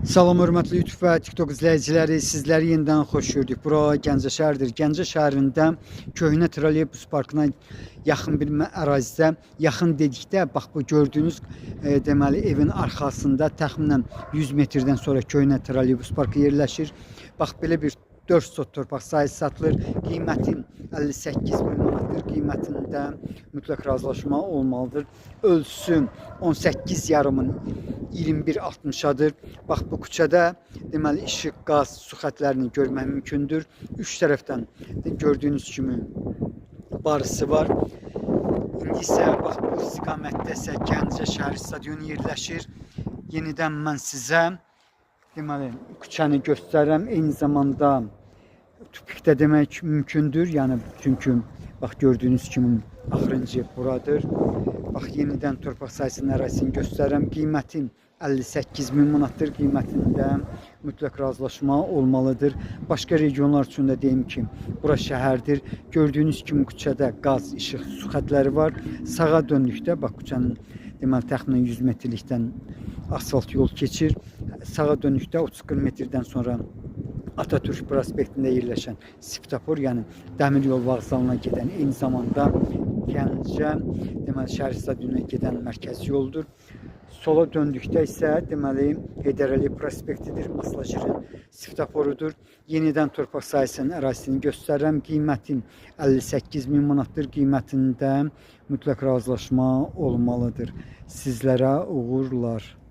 Salam hörmətli YouTube və TikTok izləyiciləri, sizləri yenidən xoş gördük. Bura Gəncə şəhəridir. Gəncə şəhərində köhnə trolleybus parkına yaxın bir ərazidə, yaxın dedikdə bax bu gördüyünüz deməli evin arxasında təxminən 100 metrdən sonra köhnə trolleybus parkı yerləşir. Bax belə bir 4 sot torpaq sahəsi satılır. Qiyməti 58 min manatdır. Qiymətində mütləq razılaşma olmalıdır. Ölçüsü 18 yarımın 21.60-adır. Bax bu küçədə deməli işıq, qaz, su xətlərini görmək mümkündür. Üç tərəfdən gördüyünüz kimi barısı var. İndi isə bax bu istiqamətdə isə Gəncə şəhər stadionu yerləşir. Yenidən mən sizə deməli küçəni göstərirəm. Eyni zamanda tupikdə demək mümkündür. Yəni çünki bax gördüyünüz kimi axırıncı buradır. Bax yenidən torpaq sahəsinin ərazisini göstərirəm. Qiyməti 58 min manatdır. Qiymətində mütləq razılaşma olmalıdır. Başqa regionlar üçün də deyim ki, bura şəhərdir. Gördüyünüz kimi küçədə qaz, işıq, su xətləri var. Sağa döndükdə bax küçənin deməli təxminən 100 metrlikdən asfalt yol keçir. Sağa döndükdə 30-40 metrdən sonra Atatürk prospektində yerləşən Svetofor, yəni dəmir yol vağzalına gedən, eyni zamanda Gəncə deməli şəhər stadionuna gedən mərkəzi yoldur. Sola döndükdə isə deməli Heydər Əliyev prospektidir, Maslacırın Svetoforudur. Yenidən torpaq sahəsinin ərazisini göstərirəm. Qiyməti 58 min manatdır. Qiymətində mütləq razılaşma olmalıdır. Sizlərə uğurlar.